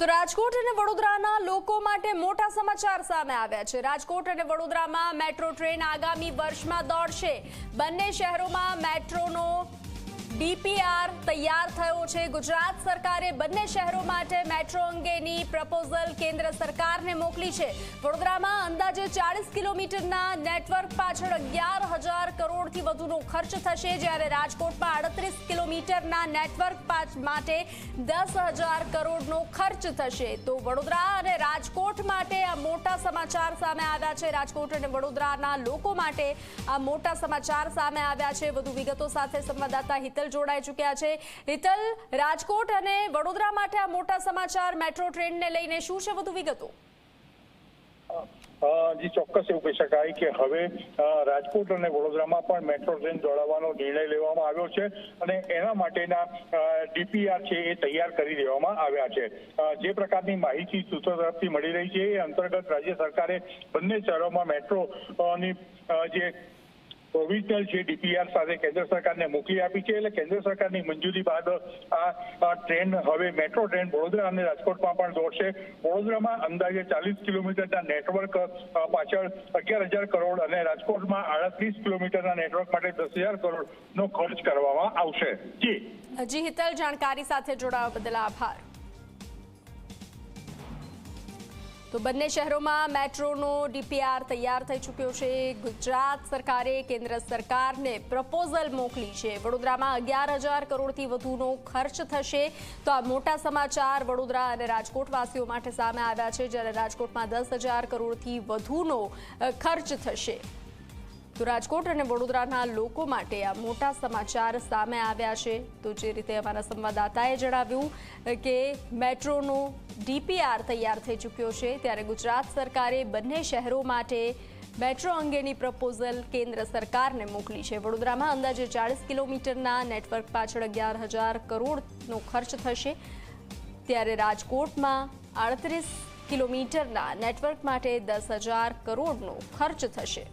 તો રાજકોટ અને વડોદરાના લોકો માટે મોટા સમાચાર સામે આવ્યા છે। રાજકોટ અને વડોદરામાં મેટ્રો ટ્રેન આગામી વર્ષમાં દોડશે। બંને શહેરોમાં મેટ્રોનો ડીપીઆર તૈયાર થયો છે। ગુજરાત સરકારે બંને શહેરો માટે મેટ્રો અંગેની પ્રપોઝલ કેન્દ્ર સરકારને મોકલી છે। વડોદરામાં અંદાજે 40 કિલોમીટરના નેટવર્ક પાછળ 11,000 કરોડથી વધુનો ખર્ચ થશે, જ્યારે રાજકોટમાં 38 કિલોમીટરના નેટવર્ક માટે 10,000 કરોડનો ખર્ચ થશે। તો વડોદરા અને રાજકોટ માટે આ મોટા સમાચાર સામે આવ્યા છે। રાજકોટ અને વડોદરાના લોકો માટે આ મોટા સમાચાર સામે આવ્યા છે। વધુ વિગતો સાથે સંવાદદાતા હિતલ જોડાઈ ચૂક્યા છે। હિતલ, રાજકોટ અને વડોદરા માટે આ મોટા સમાચાર મેટ્રો ટ્રેનને લઈને શું છે વધુ વિગતો? જી ચોક્કસ એવું કહી શકાય કે હવે રાજકોટ અને વડોદરામાં પણ મેટ્રો ટ્રેન દોડાવવાનો નિર્ણય લેવામાં આવ્યો છે અને એના માટેના ડીપીઆર છે એ તૈયાર કરી દેવામાં આવ્યા છે। જે પ્રકારની માહિતી સૂત્રો તરફથી મળી રહી છે એ અંતર્ગત રાજ્ય સરકારે બંને શહેરોમાં મેટ્રોની જે પ્રોવિઝનલ છે ડીપીઆર સાથે કેન્દ્ર સરકારને મોકલી આપી છે। એટલે કેન્દ્ર સરકારની મંજૂરી બાદ આ ટ્રેન હવે મેટ્રો ટ્રેન વડોદરા અને રાજકોટમાં પણ દોડશે। વડોદરામાં અંદાજે 40 કિલોમીટરના નેટવર્ક પાછળ 11,000 કરોડ અને રાજકોટમાં 38 કિલોમીટરના નેટવર્ક માટે 10,000 કરોડનો ખર્ચ કરવામાં આવશે। જી હિતલ, જાણકારી સાથે જોડાવા બદલ આભાર। તો બંને શહેરોમાં મેટ્રોનો ડીપીઆર તૈયાર થઈ ચૂક્યો છે। ગુજરાત સરકારે કેન્દ્ર સરકારને પ્રપોઝલ મોકલી છે। વડોદરામાં 11,000 કરોડથી વધુનો ખર્ચ થશે। તો આ મોટા સમાચાર વડોદરા અને રાજકોટવાસીઓ માટે સામે આવ્યા છે, જ્યારે રાજકોટમાં 10,000 કરોડથી વધુનો ખર્ચ થશે। તો રાજકોટ અને વડોદરાના લોકો માટે આ મોટા સમાચાર સામે આવ્યા છે। તો જે રીતે અમારા સંવાદદાતાએ જણાવ્યું કે મેટ્રોનો ડીપીઆર તૈયાર થઈ ચૂક્યો છે, ત્યારે ગુજરાત સરકારે બંને શહેરો માટે મેટ્રો અંગેની પ્રપોઝલ કેન્દ્ર સરકારને મોકલી છે। વડોદરામાં અંદાજે 40 કિલોમીટરના નેટવર્ક પાછળ 11,000 કરોડનો ખર્ચ થશે, ત્યારે રાજકોટમાં 38 કિલોમીટરના નેટવર્ક માટે 10,000 કરોડનો ખર્ચ થશે।